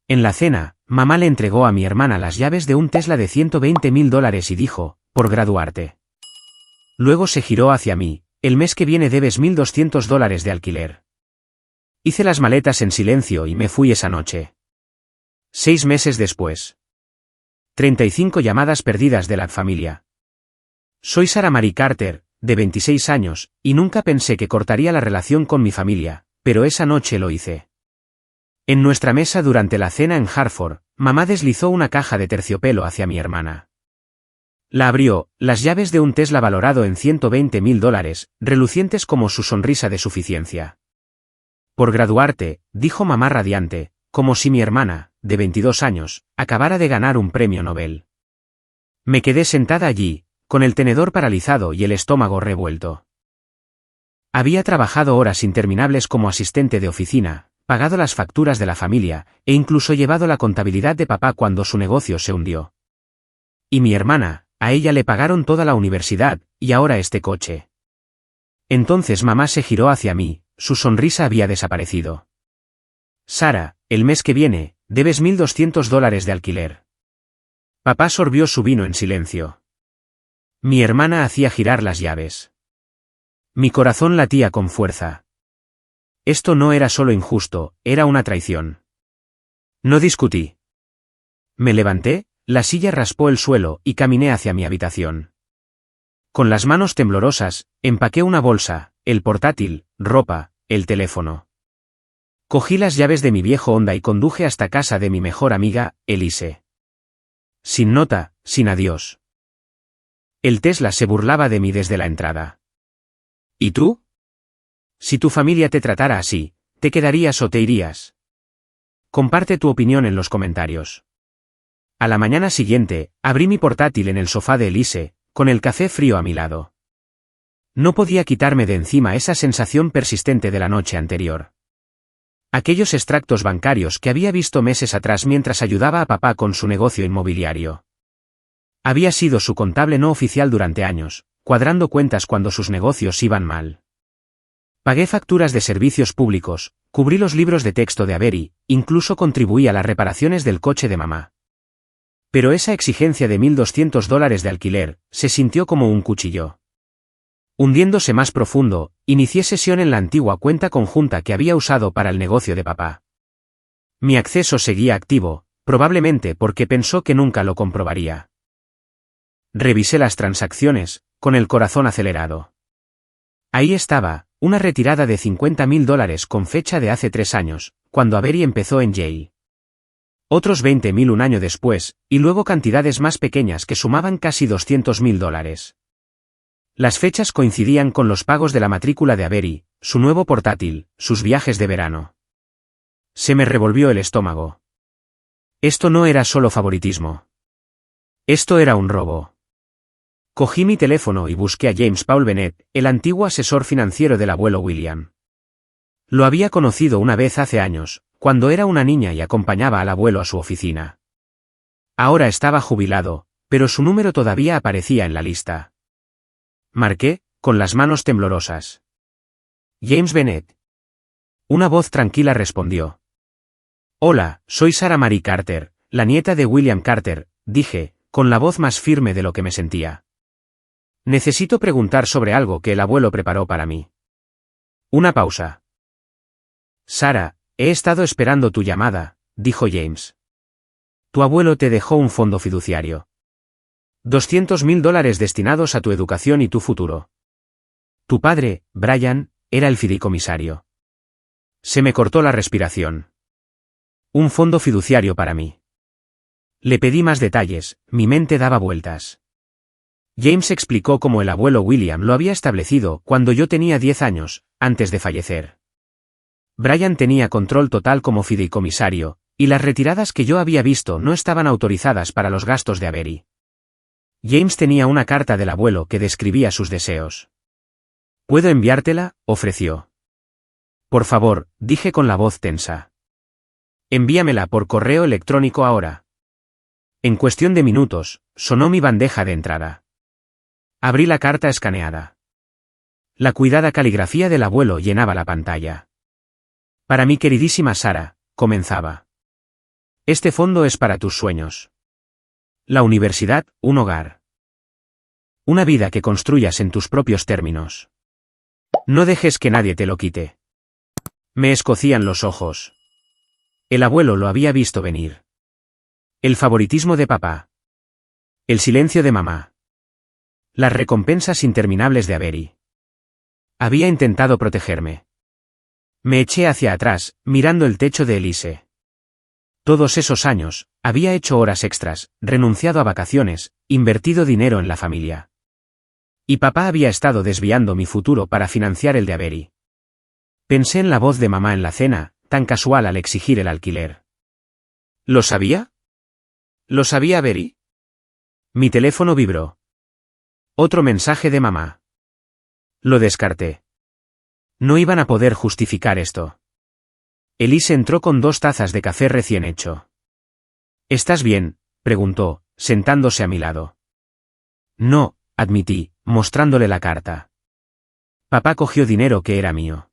En la cena, mamá le entregó a mi hermana las llaves de un Tesla de $120.000 y dijo, por graduarte. Luego se giró hacia mí, el mes que viene debes $1.200 de alquiler. Hice las maletas en silencio y me fui esa noche. 6 meses después. 35 llamadas perdidas de la familia. Soy Sarah Marie Carter, de 26 años, y nunca pensé que cortaría la relación con mi familia, pero esa noche lo hice. En nuestra mesa durante la cena en Hartford, mamá deslizó una caja de terciopelo hacia mi hermana. La abrió, las llaves de un Tesla valorado en $120.000, relucientes como su sonrisa de suficiencia. Por graduarte, dijo mamá radiante, como si mi hermana, de 22 años, acabara de ganar un premio Nobel. Me quedé sentada allí, con el tenedor paralizado y el estómago revuelto. Había trabajado horas interminables como asistente de oficina, pagado las facturas de la familia, e incluso llevado la contabilidad de papá cuando su negocio se hundió. Y mi hermana, a ella le pagaron toda la universidad, y ahora este coche. Entonces mamá se giró hacia mí, su sonrisa había desaparecido. Sarah, el mes que viene, debes $1.200 de alquiler. Papá sorbió su vino en silencio. Mi hermana hacía girar las llaves. Mi corazón latía con fuerza. Esto no era solo injusto, era una traición. No discutí. Me levanté, la silla raspó el suelo y caminé hacia mi habitación. Con las manos temblorosas, empaqué una bolsa, el portátil, ropa, el teléfono. Cogí las llaves de mi viejo Honda y conduje hasta casa de mi mejor amiga, Elise. Sin nota, sin adiós. El Tesla se burlaba de mí desde la entrada. ¿Y tú? Si tu familia te tratara así, ¿te quedarías o te irías? Comparte tu opinión en los comentarios. A la mañana siguiente, abrí mi portátil en el sofá de Elise, con el café frío a mi lado. No podía quitarme de encima esa sensación persistente de la noche anterior. Aquellos extractos bancarios que había visto meses atrás mientras ayudaba a papá con su negocio inmobiliario. Había sido su contable no oficial durante años, cuadrando cuentas cuando sus negocios iban mal. Pagué facturas de servicios públicos, cubrí los libros de texto de Avery, incluso contribuí a las reparaciones del coche de mamá. Pero esa exigencia de $1.200 de alquiler, se sintió como un cuchillo. Hundiéndose más profundo, inicié sesión en la antigua cuenta conjunta que había usado para el negocio de papá. Mi acceso seguía activo, probablemente porque pensó que nunca lo comprobaría. Revisé las transacciones, con el corazón acelerado. Ahí estaba, una retirada de $50.000 con fecha de hace 3 años, cuando Avery empezó en Yale. Otros $20.000 un año después, y luego cantidades más pequeñas que sumaban casi $200.000. Las fechas coincidían con los pagos de la matrícula de Avery, su nuevo portátil, sus viajes de verano. Se me revolvió el estómago. Esto no era solo favoritismo. Esto era un robo. Cogí mi teléfono y busqué a James Paul Bennett, el antiguo asesor financiero del abuelo William. Lo había conocido una vez hace años, cuando era una niña y acompañaba al abuelo a su oficina. Ahora estaba jubilado, pero su número todavía aparecía en la lista. Marqué, con las manos temblorosas. James Bennett. Una voz tranquila respondió. Hola, soy Sarah Marie Carter, la nieta de William Carter, dije, con la voz más firme de lo que me sentía. Necesito preguntar sobre algo que el abuelo preparó para mí. Una pausa. Sarah, he estado esperando tu llamada, dijo James. Tu abuelo te dejó un fondo fiduciario. $200.000 destinados a tu educación y tu futuro. Tu padre, Brian, era el fideicomisario. Se me cortó la respiración. Un fondo fiduciario para mí. Le pedí más detalles, mi mente daba vueltas. James explicó cómo el abuelo William lo había establecido cuando yo tenía 10 años, antes de fallecer. Brian tenía control total como fideicomisario, y las retiradas que yo había visto no estaban autorizadas para los gastos de Avery. James tenía una carta del abuelo que describía sus deseos. ¿Puedo enviártela?, ofreció. Por favor, dije con la voz tensa. Envíamela por correo electrónico ahora. En cuestión de minutos, sonó mi bandeja de entrada. Abrí la carta escaneada. La cuidada caligrafía del abuelo llenaba la pantalla. Para mi queridísima Sarah, comenzaba. Este fondo es para tus sueños. La universidad, un hogar. Una vida que construyas en tus propios términos. No dejes que nadie te lo quite. Me escocían los ojos. El abuelo lo había visto venir. El favoritismo de papá. El silencio de mamá. Las recompensas interminables de Avery. Había intentado protegerme. Me eché hacia atrás, mirando el techo de Elise. Todos esos años, había hecho horas extras, renunciado a vacaciones, invertido dinero en la familia. Y papá había estado desviando mi futuro para financiar el de Avery. Pensé en la voz de mamá en la cena, tan casual al exigir el alquiler. ¿Lo sabía? ¿Lo sabía Avery? Mi teléfono vibró. Otro mensaje de mamá. Lo descarté. No iban a poder justificar esto. Elise entró con 2 tazas de café recién hecho. ¿Estás bien?, preguntó, sentándose a mi lado. No, admití, mostrándole la carta. Papá cogió dinero que era mío.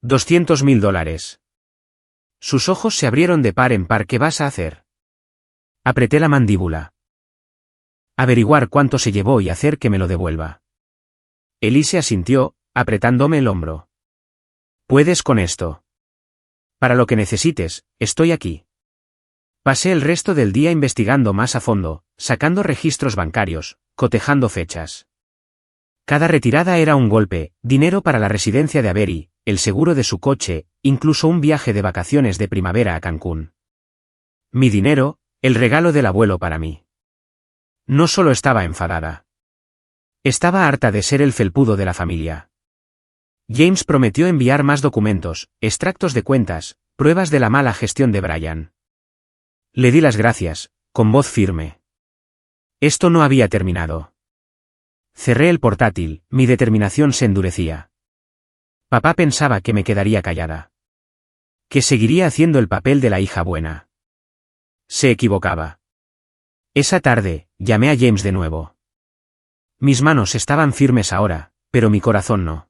$200.000. Sus ojos se abrieron de par en par. ¿Qué vas a hacer? Apreté la mandíbula. Averiguar cuánto se llevó y hacer que me lo devuelva. Elise asintió, apretándome el hombro. Puedes con esto. Para lo que necesites, estoy aquí. Pasé el resto del día investigando más a fondo, sacando registros bancarios, cotejando fechas. Cada retirada era un golpe: dinero para la residencia de Avery, el seguro de su coche, incluso un viaje de vacaciones de primavera a Cancún. Mi dinero, el regalo del abuelo para mí. No solo estaba enfadada. Estaba harta de ser el felpudo de la familia. James prometió enviar más documentos, extractos de cuentas, pruebas de la mala gestión de Brian. Le di las gracias, con voz firme. Esto no había terminado. Cerré el portátil, mi determinación se endurecía. Papá pensaba que me quedaría callada. Que seguiría haciendo el papel de la hija buena. Se equivocaba. Esa tarde, llamé a James de nuevo. Mis manos estaban firmes ahora, pero mi corazón no.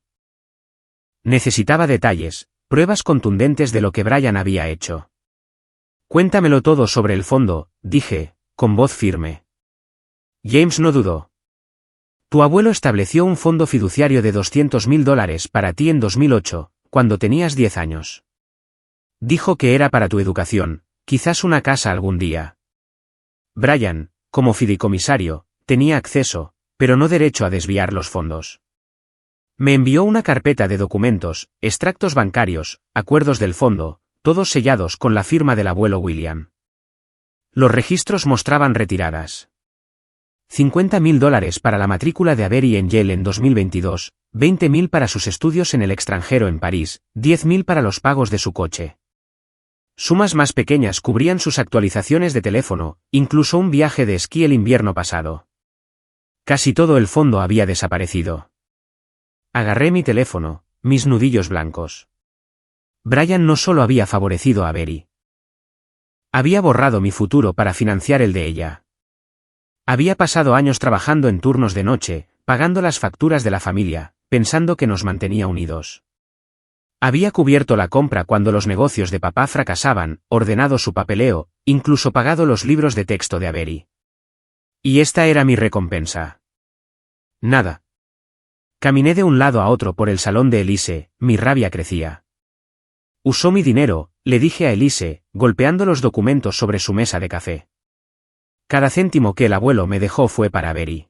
Necesitaba detalles, pruebas contundentes de lo que Brian había hecho. Cuéntamelo todo sobre el fondo, dije, con voz firme. James no dudó. Tu abuelo estableció un fondo fiduciario de $200.000 para ti en 2008, cuando tenías 10 años. Dijo que era para tu educación, quizás una casa algún día. Brian, como fideicomisario, tenía acceso, pero no derecho a desviar los fondos. Me envió una carpeta de documentos, extractos bancarios, acuerdos del fondo, todos sellados con la firma del abuelo William. Los registros mostraban retiradas. $50.000 para la matrícula de Avery en Yale en 2022, $20.000 para sus estudios en el extranjero en París, $10.000 para los pagos de su coche. Sumas más pequeñas cubrían sus actualizaciones de teléfono, incluso un viaje de esquí el invierno pasado. Casi todo el fondo había desaparecido. Agarré mi teléfono, mis nudillos blancos. Brian no solo había favorecido a Avery. Había borrado mi futuro para financiar el de ella. Había pasado años trabajando en turnos de noche, pagando las facturas de la familia, pensando que nos mantenía unidos. Había cubierto la compra cuando los negocios de papá fracasaban, ordenado su papeleo, incluso pagado los libros de texto de Avery. Y esta era mi recompensa. Nada. Caminé de un lado a otro por el salón de Elise, mi rabia crecía. Usó mi dinero, le dije a Elise, golpeando los documentos sobre su mesa de café. Cada céntimo que el abuelo me dejó fue para Avery.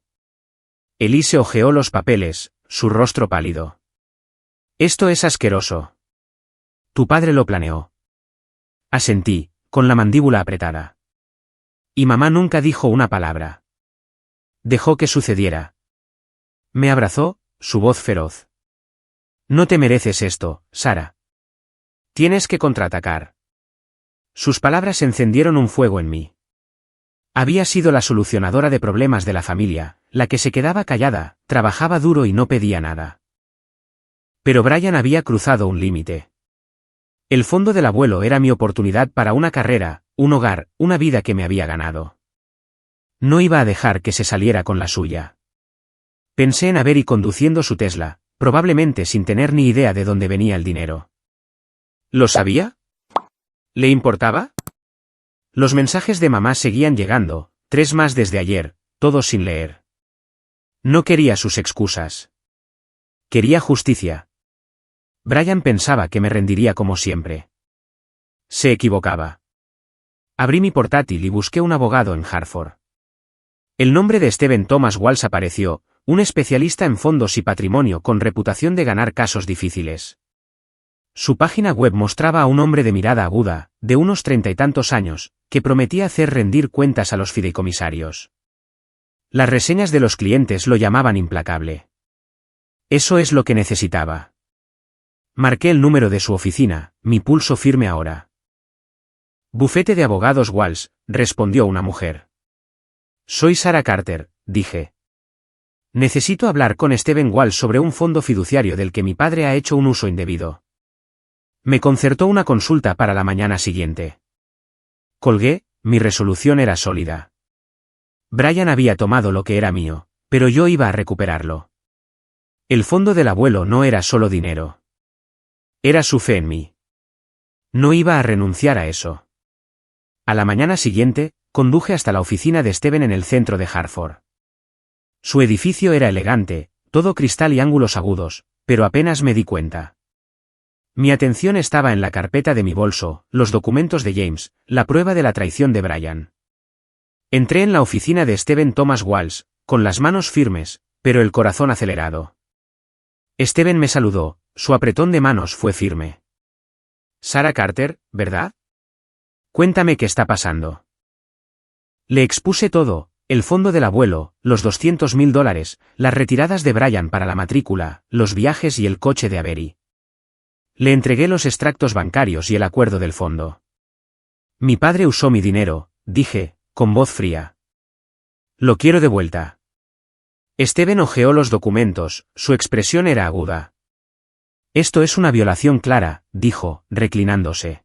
Elise hojeó los papeles, su rostro pálido. Esto es asqueroso. Tu padre lo planeó. Asentí, con la mandíbula apretada. Y mamá nunca dijo una palabra. Dejó que sucediera. Me abrazó, su voz feroz. No te mereces esto, Sara. Tienes que contraatacar. Sus palabras encendieron un fuego en mí. Había sido la solucionadora de problemas de la familia, la que se quedaba callada, trabajaba duro y no pedía nada. Pero Brian había cruzado un límite. El fondo del abuelo era mi oportunidad para una carrera, un hogar, una vida que me había ganado. No iba a dejar que se saliera con la suya. Pensé en Avery conduciendo su Tesla, probablemente sin tener ni idea de dónde venía el dinero. ¿Lo sabía? ¿Le importaba? Los mensajes de mamá seguían llegando, 3 más desde ayer, todos sin leer. No quería sus excusas. Quería justicia. Brian pensaba que me rendiría como siempre. Se equivocaba. Abrí mi portátil y busqué un abogado en Hartford. El nombre de Stephen Thomas Walsh apareció, un especialista en fondos y patrimonio con reputación de ganar casos difíciles. Su página web mostraba a un hombre de mirada aguda, de unos 30 y tantos años, que prometía hacer rendir cuentas a los fideicomisarios. Las reseñas de los clientes lo llamaban implacable. Eso es lo que necesitaba. Marqué el número de su oficina, mi pulso firme ahora. Bufete de abogados Walsh, respondió una mujer. Soy Sarah Carter, dije. Necesito hablar con Stephen Walsh sobre un fondo fiduciario del que mi padre ha hecho un uso indebido. Me concertó una consulta para la mañana siguiente. Colgué, mi resolución era sólida. Brian había tomado lo que era mío, pero yo iba a recuperarlo. El fondo del abuelo no era solo dinero. Era su fe en mí. No iba a renunciar a eso. A la mañana siguiente, conduje hasta la oficina de Stephen en el centro de Hartford. Su edificio era elegante, todo cristal y ángulos agudos, pero apenas me di cuenta. Mi atención estaba en la carpeta de mi bolso, los documentos de James, la prueba de la traición de Brian. Entré en la oficina de Stephen Thomas Walsh, con las manos firmes, pero el corazón acelerado. Stephen me saludó, su apretón de manos fue firme. Sarah Carter, ¿verdad? Cuéntame qué está pasando. Le expuse todo, el fondo del abuelo, los $200.000, las retiradas de Brian para la matrícula, los viajes y el coche de Avery. Le entregué los extractos bancarios y el acuerdo del fondo. Mi padre usó mi dinero, dije, con voz fría. Lo quiero de vuelta. Stephen hojeó los documentos, su expresión era aguda. Esto es una violación clara, dijo, reclinándose.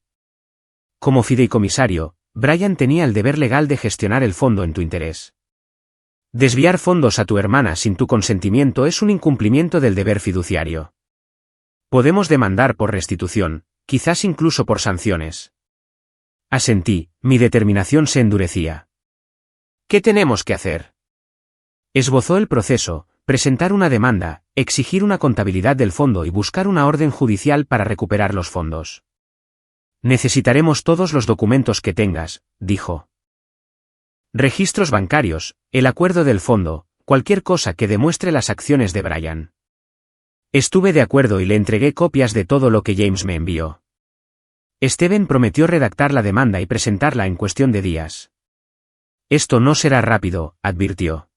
Como fideicomisario, Brian tenía el deber legal de gestionar el fondo en tu interés. Desviar fondos a tu hermana sin tu consentimiento es un incumplimiento del deber fiduciario. Podemos demandar por restitución, quizás incluso por sanciones. Asentí, mi determinación se endurecía. ¿Qué tenemos que hacer? Esbozó el proceso, presentar una demanda, exigir una contabilidad del fondo y buscar una orden judicial para recuperar los fondos. Necesitaremos todos los documentos que tengas, dijo. Registros bancarios, el acuerdo del fondo, cualquier cosa que demuestre las acciones de Brian. Estuve de acuerdo y le entregué copias de todo lo que James me envió. Stephen prometió redactar la demanda y presentarla en cuestión de días. Esto no será rápido, advirtió.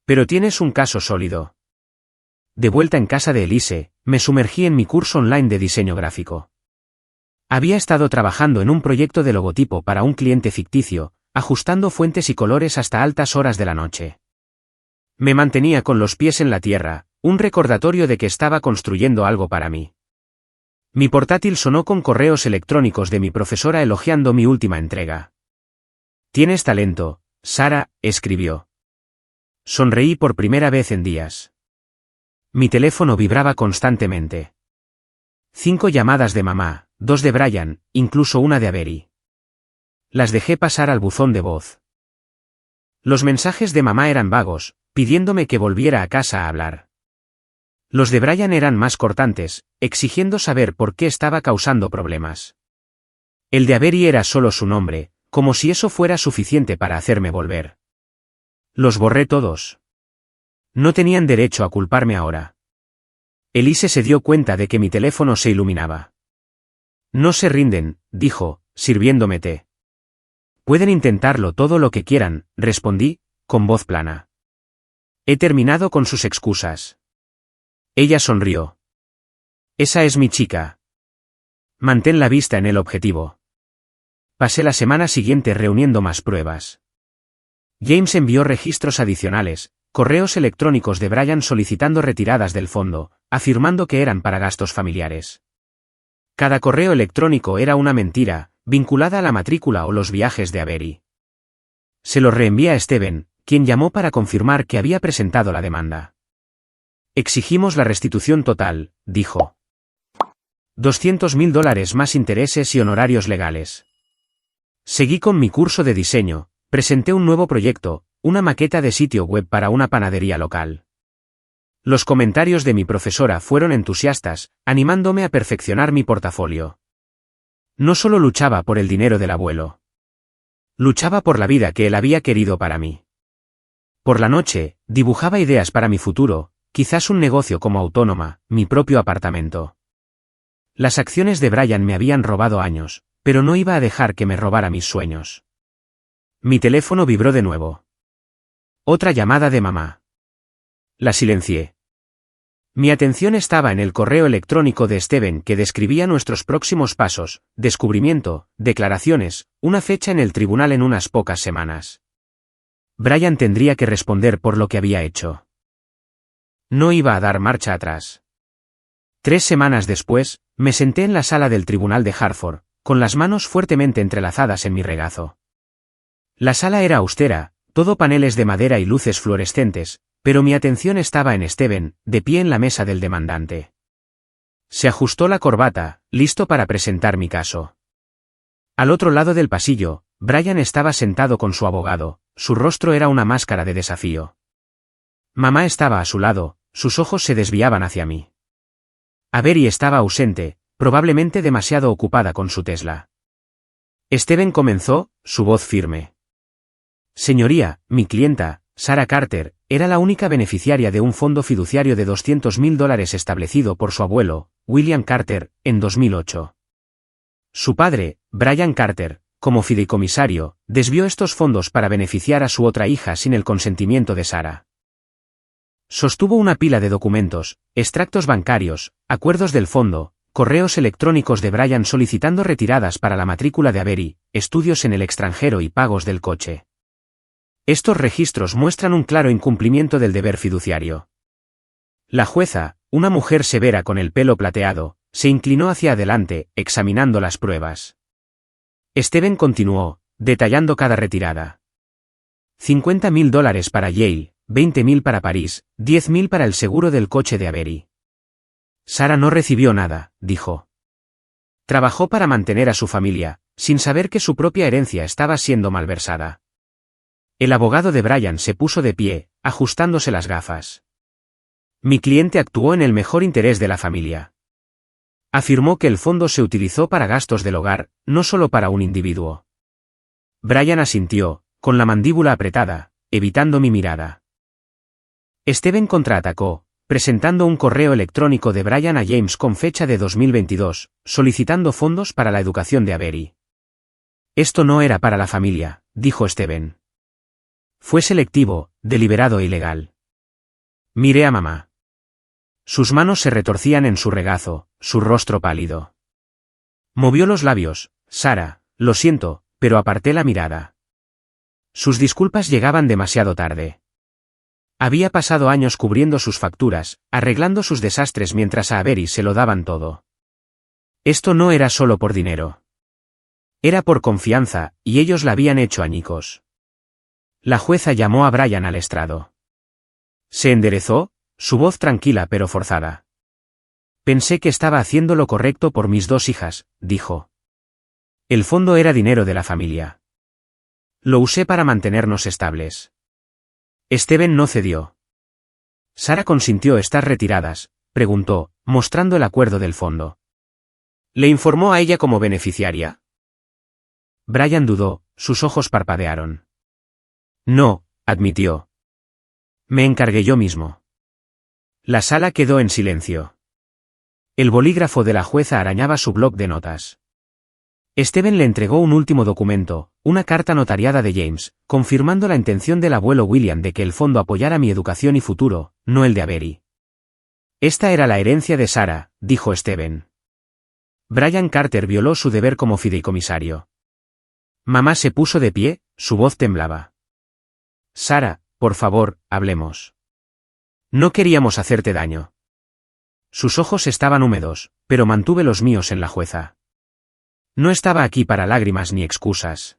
Pero tienes un caso sólido. De vuelta en casa de Elise, me sumergí en mi curso online de diseño gráfico. Había estado trabajando en un proyecto de logotipo para un cliente ficticio, ajustando fuentes y colores hasta altas horas de la noche. Me mantenía con los pies en la tierra, un recordatorio de que estaba construyendo algo para mí. Mi portátil sonó con correos electrónicos de mi profesora elogiando mi última entrega. Tienes talento, Sarah, escribió. Sonreí por primera vez en días. Mi teléfono vibraba constantemente. 5 llamadas de mamá, 2 de Brian, incluso una de Avery. Las dejé pasar al buzón de voz. Los mensajes de mamá eran vagos, pidiéndome que volviera a casa a hablar. Los de Brian eran más cortantes, exigiendo saber por qué estaba causando problemas. El de Avery era solo su nombre, como si eso fuera suficiente para hacerme volver. Los borré todos. No tenían derecho a culparme ahora. Elise se dio cuenta de que mi teléfono se iluminaba. No se rinden, dijo, sirviéndome té. Pueden intentarlo todo lo que quieran, respondí, con voz plana. He terminado con sus excusas. Ella sonrió. Esa es mi chica. Mantén la vista en el objetivo. Pasé la semana siguiente reuniendo más pruebas. James envió registros adicionales, correos electrónicos de Brian solicitando retiradas del fondo, afirmando que eran para gastos familiares. Cada correo electrónico era una mentira, vinculada a la matrícula o los viajes de Avery. Se los reenvié a Stephen, quien llamó para confirmar que había presentado la demanda. Exigimos la restitución total, dijo. $200.000 más intereses y honorarios legales. Seguí con mi curso de diseño, presenté un nuevo proyecto, una maqueta de sitio web para una panadería local. Los comentarios de mi profesora fueron entusiastas, animándome a perfeccionar mi portafolio. No solo luchaba por el dinero del abuelo. Luchaba por la vida que él había querido para mí. Por la noche, dibujaba ideas para mi futuro, quizás un negocio como autónoma, mi propio apartamento. Las acciones de Brian me habían robado años, pero no iba a dejar que me robara mis sueños. Mi teléfono vibró de nuevo. Otra llamada de mamá. La silencié. Mi atención estaba en el correo electrónico de Steven que describía nuestros próximos pasos, descubrimiento, declaraciones, una fecha en el tribunal en unas pocas semanas. Brian tendría que responder por lo que había hecho. No iba a dar marcha atrás. 3 semanas después, me senté en la sala del tribunal de Hartford, con las manos fuertemente entrelazadas en mi regazo. La sala era austera, todo paneles de madera y luces fluorescentes, pero mi atención estaba en Steven, de pie en la mesa del demandante. Se ajustó la corbata, listo para presentar mi caso. Al otro lado del pasillo, Brian estaba sentado con su abogado, su rostro era una máscara de desafío. Mamá estaba a su lado, sus ojos se desviaban hacia mí. Avery estaba ausente, probablemente demasiado ocupada con su Tesla. Steven comenzó, su voz firme. Señoría, mi clienta, Sarah Carter, era la única beneficiaria de un fondo fiduciario de $200.000 establecido por su abuelo, William Carter, en 2008. Su padre, Brian Carter, como fideicomisario, desvió estos fondos para beneficiar a su otra hija sin el consentimiento de Sarah. Sostuvo una pila de documentos, extractos bancarios, acuerdos del fondo, correos electrónicos de Brian solicitando retiradas para la matrícula de Avery, estudios en el extranjero y pagos del coche. Estos registros muestran un claro incumplimiento del deber fiduciario. La jueza, una mujer severa con el pelo plateado, se inclinó hacia adelante, examinando las pruebas. Steven continuó, detallando cada retirada. $50.000 para Yale, 20.000 para París, 10.000 para el seguro del coche de Avery. Sarah no recibió nada, dijo. Trabajó para mantener a su familia, sin saber que su propia herencia estaba siendo malversada. El abogado de Brian se puso de pie, ajustándose las gafas. Mi cliente actuó en el mejor interés de la familia. Afirmó que el fondo se utilizó para gastos del hogar, no solo para un individuo. Brian asintió, con la mandíbula apretada, evitando mi mirada. Steven contraatacó, presentando un correo electrónico de Brian a James con fecha de 2022, solicitando fondos para la educación de Avery. Esto no era para la familia, dijo Steven. Fue selectivo, deliberado e ilegal. Miré a mamá. Sus manos se retorcían en su regazo, su rostro pálido. Movió los labios, Sarah, lo siento, pero aparté la mirada. Sus disculpas llegaban demasiado tarde. Había pasado años cubriendo sus facturas, arreglando sus desastres mientras a Avery se lo daban todo. Esto no era solo por dinero. Era por confianza, y ellos la habían hecho añicos. La jueza llamó a Brian al estrado. Se enderezó, su voz tranquila pero forzada. Pensé que estaba haciendo lo correcto por mis 2 hijas, dijo. El fondo era dinero de la familia. Lo usé para mantenernos estables. Steven no cedió. Sarah consintió estas retiradas, preguntó, mostrando el acuerdo del fondo. ¿Le informó a ella como beneficiaria? Brian dudó, sus ojos parpadearon. No, admitió. Me encargué yo mismo. La sala quedó en silencio. El bolígrafo de la jueza arañaba su bloc de notas. Steven le entregó un último documento, una carta notariada de James, confirmando la intención del abuelo William de que el fondo apoyara mi educación y futuro, no el de Avery. Esta era la herencia de Sarah, dijo Steven. Brian Carter violó su deber como fideicomisario. Mamá se puso de pie, su voz temblaba. Sarah, por favor, hablemos. No queríamos hacerte daño. Sus ojos estaban húmedos, pero mantuve los míos en la jueza. No estaba aquí para lágrimas ni excusas.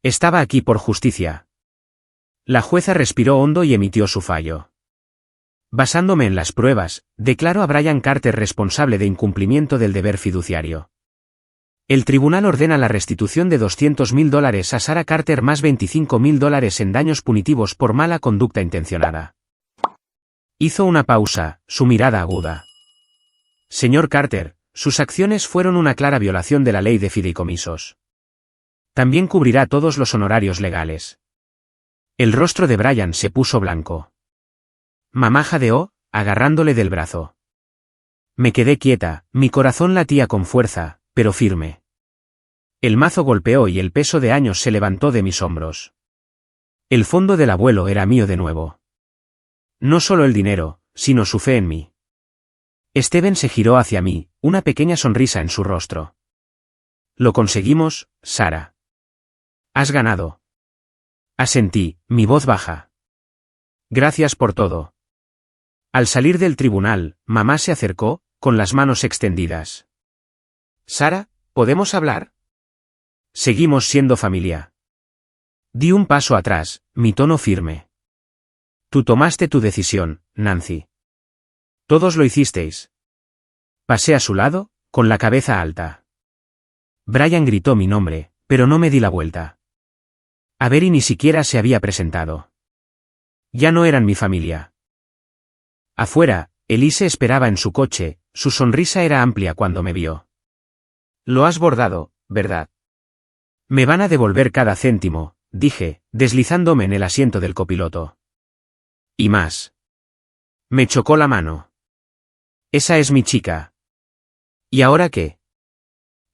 Estaba aquí por justicia. La jueza respiró hondo y emitió su fallo. Basándome en las pruebas, declaro a Brian Carter responsable de incumplimiento del deber fiduciario. El tribunal ordena la restitución de $200.000 a Sarah Carter más $25.000 en daños punitivos por mala conducta intencionada. Hizo una pausa, su mirada aguda. Señor Carter, sus acciones fueron una clara violación de la ley de fideicomisos. También cubrirá todos los honorarios legales. El rostro de Brian se puso blanco. Mamá jadeó, agarrándole del brazo. Me quedé quieta, mi corazón latía con fuerza, pero firme. El mazo golpeó y el peso de años se levantó de mis hombros. El fondo del abuelo era mío de nuevo. No solo el dinero, sino su fe en mí. Steven se giró hacia mí, una pequeña sonrisa en su rostro. Lo conseguimos, Sarah. Has ganado. Asentí, mi voz baja. Gracias por todo. Al salir del tribunal, mamá se acercó, con las manos extendidas. Sarah, ¿podemos hablar? Seguimos siendo familia. Di un paso atrás, mi tono firme. Tú tomaste tu decisión, Nancy. Todos lo hicisteis. Pasé a su lado, con la cabeza alta. Brian gritó mi nombre, pero no me di la vuelta. Avery ni siquiera se había presentado. Ya no eran mi familia. Afuera, Elise esperaba en su coche, su sonrisa era amplia cuando me vio. Lo has bordado, ¿verdad? Me van a devolver cada céntimo, dije, deslizándome en el asiento del copiloto. Y más. Me chocó la mano. Esa es mi chica. ¿Y ahora qué?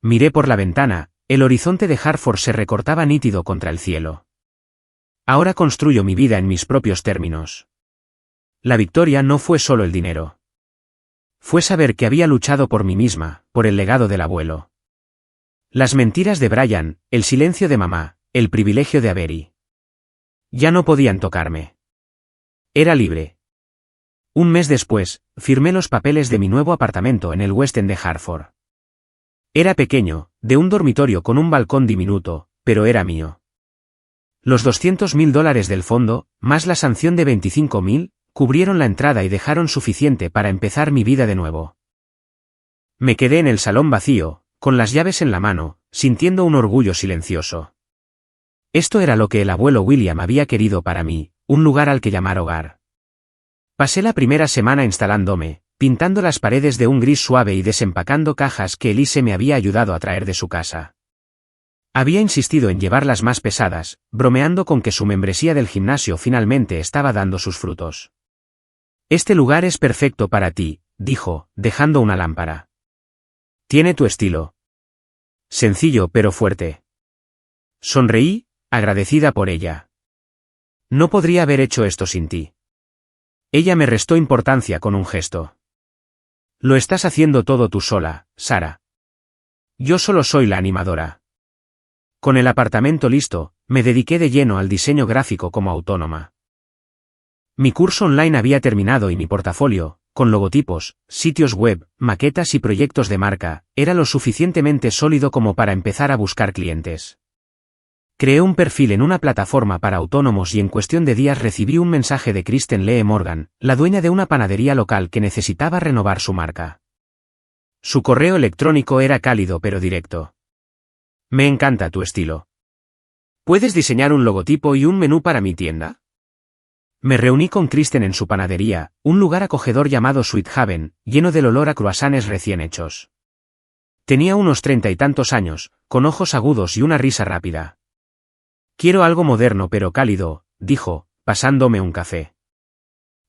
Miré por la ventana, el horizonte de Hartford se recortaba nítido contra el cielo. Ahora construyo mi vida en mis propios términos. La victoria no fue solo el dinero. Fue saber que había luchado por mí misma, por el legado del abuelo. Las mentiras de Brian, el silencio de mamá, el privilegio de Avery. Ya no podían tocarme. Era libre. Un mes después, firmé los papeles de mi nuevo apartamento en el West End de Hartford. Era pequeño, de un dormitorio con un balcón diminuto, pero era mío. Los $200.000 del fondo, más la sanción de $25.000, cubrieron la entrada y dejaron suficiente para empezar mi vida de nuevo. Me quedé en el salón vacío, con las llaves en la mano, sintiendo un orgullo silencioso. Esto era lo que el abuelo William había querido para mí, un lugar al que llamar hogar. Pasé la primera semana instalándome, pintando las paredes de un gris suave y desempacando cajas que Elise me había ayudado a traer de su casa. Había insistido en llevarlas más pesadas, bromeando con que su membresía del gimnasio finalmente estaba dando sus frutos. Este lugar es perfecto para ti, dijo, dejando una lámpara. Tiene tu estilo. Sencillo pero fuerte. Sonreí, agradecida por ella. No podría haber hecho esto sin ti. Ella me restó importancia con un gesto. Lo estás haciendo todo tú sola, Sarah. Yo solo soy la animadora. Con el apartamento listo, me dediqué de lleno al diseño gráfico como autónoma. Mi curso online había terminado y mi portafolio, con logotipos, sitios web, maquetas y proyectos de marca, era lo suficientemente sólido como para empezar a buscar clientes. Creé un perfil en una plataforma para autónomos y en cuestión de días recibí un mensaje de Kristen Lee Morgan, la dueña de una panadería local que necesitaba renovar su marca. Su correo electrónico era cálido pero directo. Me encanta tu estilo. ¿Puedes diseñar un logotipo y un menú para mi tienda? Me reuní con Kristen en su panadería, un lugar acogedor llamado Sweet Haven, lleno del olor a croissants recién hechos. Tenía unos 30 y tantos años, con ojos agudos y una risa rápida. Quiero algo moderno pero cálido, dijo, pasándome un café.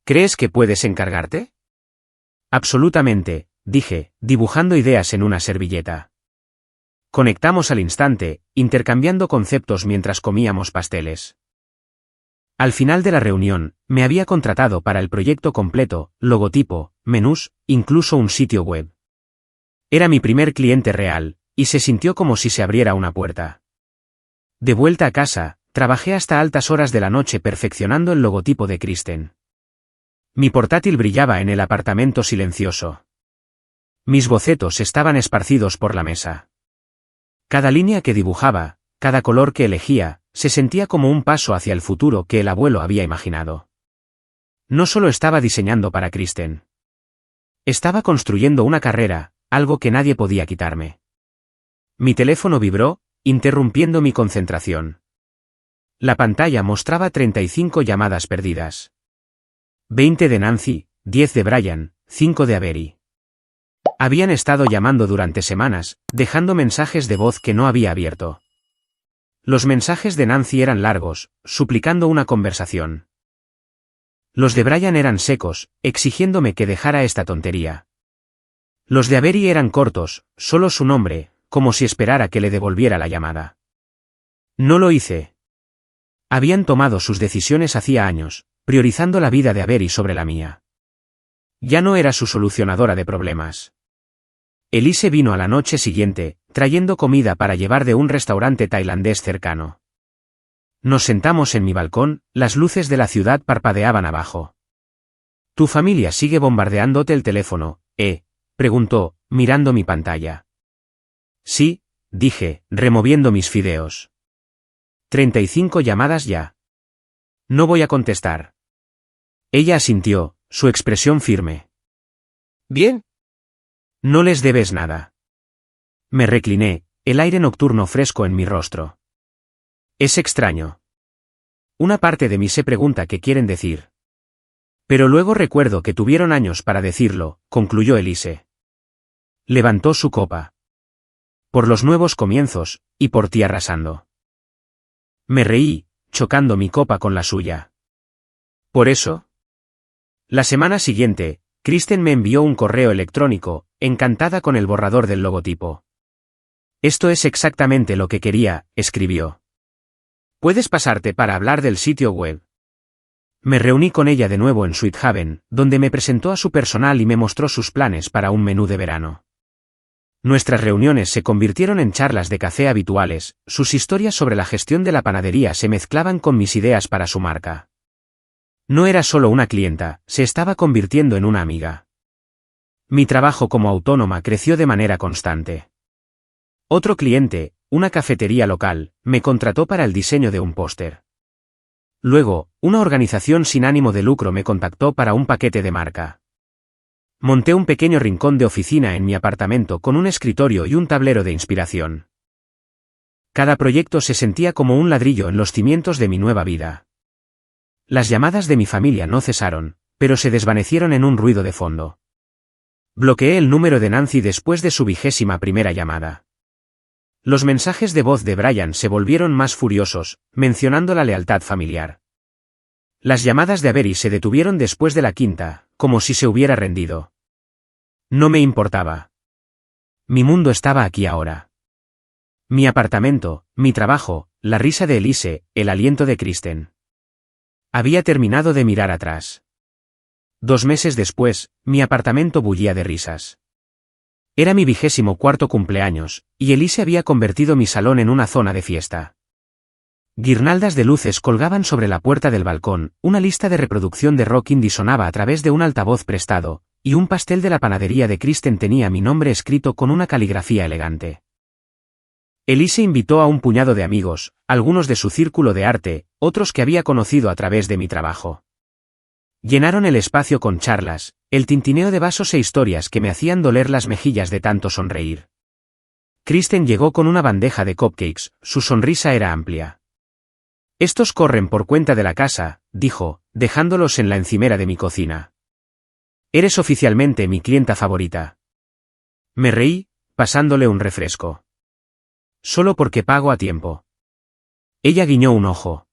¿Crees que puedes encargarte? Absolutamente, dije, dibujando ideas en una servilleta. Conectamos al instante, intercambiando conceptos mientras comíamos pasteles. Al final de la reunión, me había contratado para el proyecto completo, logotipo, menús, incluso un sitio web. Era mi primer cliente real, y se sintió como si se abriera una puerta. De vuelta a casa, trabajé hasta altas horas de la noche perfeccionando el logotipo de Kristen. Mi portátil brillaba en el apartamento silencioso. Mis bocetos estaban esparcidos por la mesa. Cada línea que dibujaba, cada color que elegía, se sentía como un paso hacia el futuro que el abuelo había imaginado. No solo estaba diseñando para Kristen. Estaba construyendo una carrera, algo que nadie podía quitarme. Mi teléfono vibró, interrumpiendo mi concentración. La pantalla mostraba 35 llamadas perdidas. 20 de Nancy, 10 de Brian, 5 de Avery. Habían estado llamando durante semanas, dejando mensajes de voz que no había abierto. Los mensajes de Nancy eran largos, suplicando una conversación. Los de Brian eran secos, exigiéndome que dejara esta tontería. Los de Avery eran cortos, solo su nombre, como si esperara que le devolviera la llamada. No lo hice. Habían tomado sus decisiones hacía años, priorizando la vida de Avery sobre la mía. Ya no era su solucionadora de problemas. Elise vino a la noche siguiente, trayendo comida para llevar de un restaurante tailandés cercano. Nos sentamos en mi balcón, las luces de la ciudad parpadeaban abajo. «¿Tu familia sigue bombardeándote el teléfono, preguntó, mirando mi pantalla. «Sí», dije, removiendo mis fideos. 35 llamadas ya. «No voy a contestar». Ella asintió, su expresión firme. «Bien». «No les debes nada». Me recliné, el aire nocturno fresco en mi rostro. Es extraño. Una parte de mí se pregunta qué quieren decir. Pero luego recuerdo que tuvieron años para decirlo, concluyó Elise. Levantó su copa. Por los nuevos comienzos, y por ti arrasando. Me reí, chocando mi copa con la suya. ¿Por eso? La semana siguiente, Kristen me envió un correo electrónico, encantada con el borrador del logotipo. Esto es exactamente lo que quería, escribió. ¿Puedes pasarte para hablar del sitio web? Me reuní con ella de nuevo en Sweet Haven, donde me presentó a su personal y me mostró sus planes para un menú de verano. Nuestras reuniones se convirtieron en charlas de café habituales, sus historias sobre la gestión de la panadería se mezclaban con mis ideas para su marca. No era solo una clienta, se estaba convirtiendo en una amiga. Mi trabajo como autónoma creció de manera constante. Otro cliente, una cafetería local, me contrató para el diseño de un póster. Luego, una organización sin ánimo de lucro me contactó para un paquete de marca. Monté un pequeño rincón de oficina en mi apartamento con un escritorio y un tablero de inspiración. Cada proyecto se sentía como un ladrillo en los cimientos de mi nueva vida. Las llamadas de mi familia no cesaron, pero se desvanecieron en un ruido de fondo. Bloqueé el número de Nancy después de su 21ª llamada. Los mensajes de voz de Brian se volvieron más furiosos, mencionando la lealtad familiar. Las llamadas de Avery se detuvieron después de la 5ª, como si se hubiera rendido. No me importaba. Mi mundo estaba aquí ahora. Mi apartamento, mi trabajo, la risa de Elise, el aliento de Kristen. Había terminado de mirar atrás. 2 meses después, mi apartamento bullía de risas. Era mi 24º cumpleaños, y Elise había convertido mi salón en una zona de fiesta. Guirnaldas de luces colgaban sobre la puerta del balcón, una lista de reproducción de rock indie sonaba a través de un altavoz prestado, y un pastel de la panadería de Kristen tenía mi nombre escrito con una caligrafía elegante. Elise invitó a un puñado de amigos, algunos de su círculo de arte, otros que había conocido a través de mi trabajo. Llenaron el espacio con charlas, el tintineo de vasos e historias que me hacían doler las mejillas de tanto sonreír. Kristen llegó con una bandeja de cupcakes, su sonrisa era amplia. «Estos corren por cuenta de la casa», dijo, dejándolos en la encimera de mi cocina. «Eres oficialmente mi clienta favorita». Me reí, pasándole un refresco. «Solo porque pago a tiempo». Ella guiñó un ojo.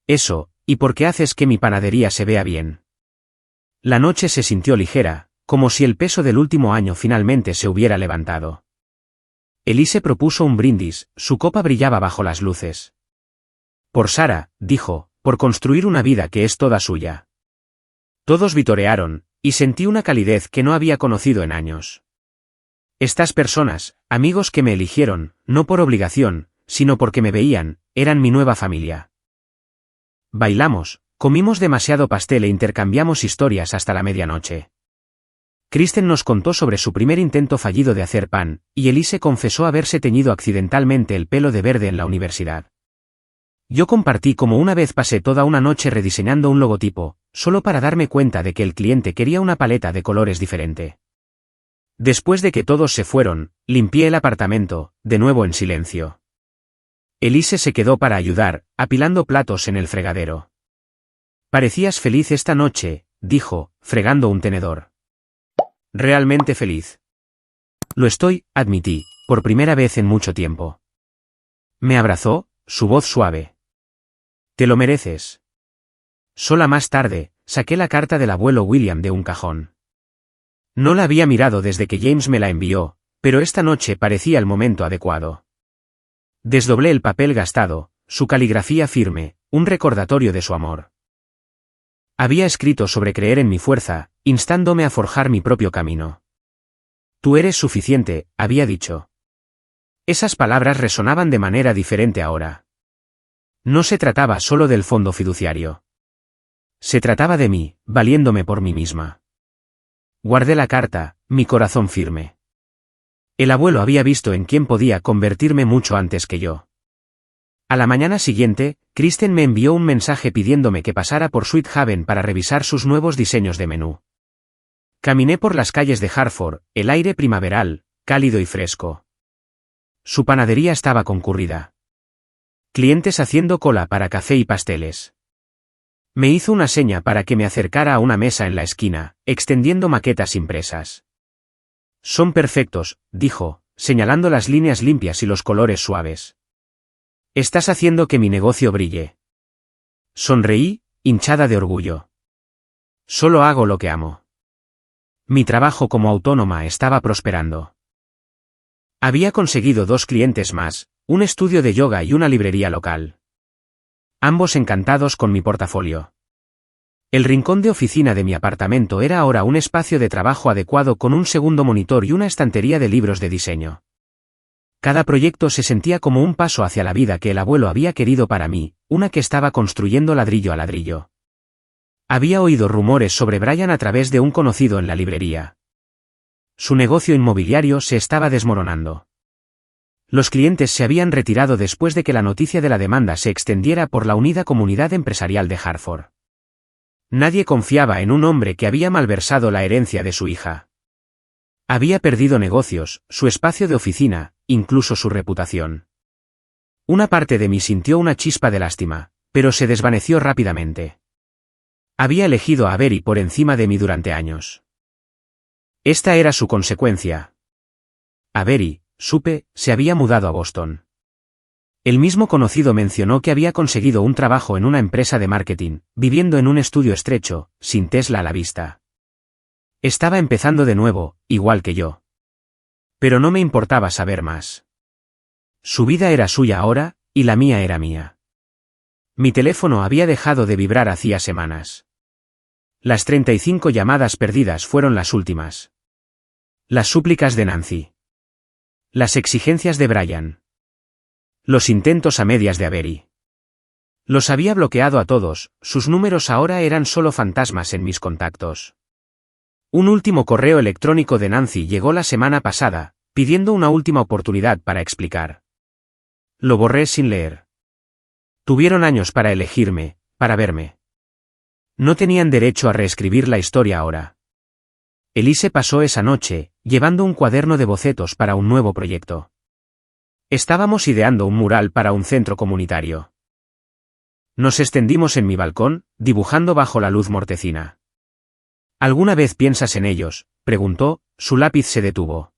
«Eso, y porque haces que mi panadería se vea bien». La noche se sintió ligera, como si el peso del último año finalmente se hubiera levantado. Elise propuso un brindis, su copa brillaba bajo las luces. «Por Sara», dijo, «por construir una vida que es toda suya». Todos vitorearon, y sentí una calidez que no había conocido en años. Estas personas, amigos que me eligieron, no por obligación, sino porque me veían, eran mi nueva familia. Bailamos, comimos demasiado pastel e intercambiamos historias hasta la medianoche. Kristen nos contó sobre su primer intento fallido de hacer pan, y Elise confesó haberse teñido accidentalmente el pelo de verde en la universidad. Yo compartí cómo una vez pasé toda una noche rediseñando un logotipo, solo para darme cuenta de que el cliente quería una paleta de colores diferente. Después de que todos se fueron, limpié el apartamento, de nuevo en silencio. Elise se quedó para ayudar, apilando platos en el fregadero. Parecías feliz esta noche, dijo, fregando un tenedor. Realmente feliz. Lo estoy, admití, por primera vez en mucho tiempo. Me abrazó, su voz suave. Te lo mereces. Sola más tarde, saqué la carta del abuelo William de un cajón. No la había mirado desde que James me la envió, pero esta noche parecía el momento adecuado. Desdoblé el papel gastado, su caligrafía firme, un recordatorio de su amor. Había escrito sobre creer en mi fuerza, instándome a forjar mi propio camino. Tú eres suficiente, había dicho. Esas palabras resonaban de manera diferente ahora. No se trataba solo del fondo fiduciario. Se trataba de mí, valiéndome por mí misma. Guardé la carta, mi corazón firme. El abuelo había visto en quién podía convertirme mucho antes que yo. A la mañana siguiente, Kristen me envió un mensaje pidiéndome que pasara por Sweet Haven para revisar sus nuevos diseños de menú. Caminé por las calles de Hartford, el aire primaveral, cálido y fresco. Su panadería estaba concurrida. Clientes haciendo cola para café y pasteles. Me hizo una seña para que me acercara a una mesa en la esquina, extendiendo maquetas impresas. Son perfectos, dijo, señalando las líneas limpias y los colores suaves. Estás haciendo que mi negocio brille. Sonreí, hinchada de orgullo. Solo hago lo que amo. Mi trabajo como autónoma estaba prosperando. Había conseguido 2 clientes más, un estudio de yoga y una librería local. Ambos encantados con mi portafolio. El rincón de oficina de mi apartamento era ahora un espacio de trabajo adecuado con un segundo monitor y una estantería de libros de diseño. Cada proyecto se sentía como un paso hacia la vida que el abuelo había querido para mí, una que estaba construyendo ladrillo a ladrillo. Había oído rumores sobre Brian a través de un conocido en la librería. Su negocio inmobiliario se estaba desmoronando. Los clientes se habían retirado después de que la noticia de la demanda se extendiera por la unida comunidad empresarial de Hartford. Nadie confiaba en un hombre que había malversado la herencia de su hija. Había perdido negocios, su espacio de oficina, incluso su reputación. Una parte de mí sintió una chispa de lástima, pero se desvaneció rápidamente. Había elegido a Avery por encima de mí durante años. Esta era su consecuencia. Avery, supe, se había mudado a Boston. El mismo conocido mencionó que había conseguido un trabajo en una empresa de marketing, viviendo en un estudio estrecho, sin Tesla a la vista. Estaba empezando de nuevo, igual que yo. Pero no me importaba saber más. Su vida era suya ahora, y la mía era mía. Mi teléfono había dejado de vibrar hacía semanas. Las 35 llamadas perdidas fueron las últimas. Las súplicas de Nancy. Las exigencias de Brian. Los intentos a medias de Avery. Los había bloqueado a todos, sus números ahora eran solo fantasmas en mis contactos. Un último correo electrónico de Nancy llegó la semana pasada, pidiendo una última oportunidad para explicar. Lo borré sin leer. Tuvieron años para elegirme, para verme. No tenían derecho a reescribir la historia ahora. Elise pasó esa noche, llevando un cuaderno de bocetos para un nuevo proyecto. Estábamos ideando un mural para un centro comunitario. Nos extendimos en mi balcón, dibujando bajo la luz mortecina. ¿Alguna vez piensas en ellos?, preguntó, su lápiz se detuvo.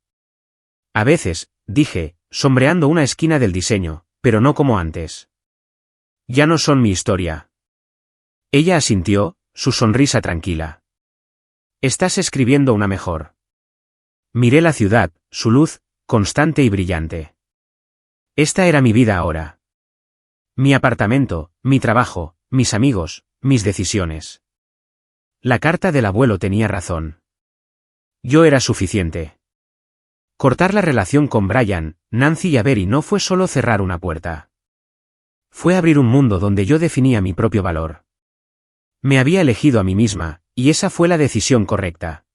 A veces, dije, sombreando una esquina del diseño, pero no como antes. Ya no son mi historia. Ella asintió, su sonrisa tranquila. Estás escribiendo una mejor. Miré la ciudad, su luz, constante y brillante. Esta era mi vida ahora. Mi apartamento, mi trabajo, mis amigos, mis decisiones. La carta del abuelo tenía razón. Yo era suficiente. Cortar la relación con Brian, Nancy y Avery no fue solo cerrar una puerta. Fue abrir un mundo donde yo definía mi propio valor. Me había elegido a mí misma, y esa fue la decisión correcta.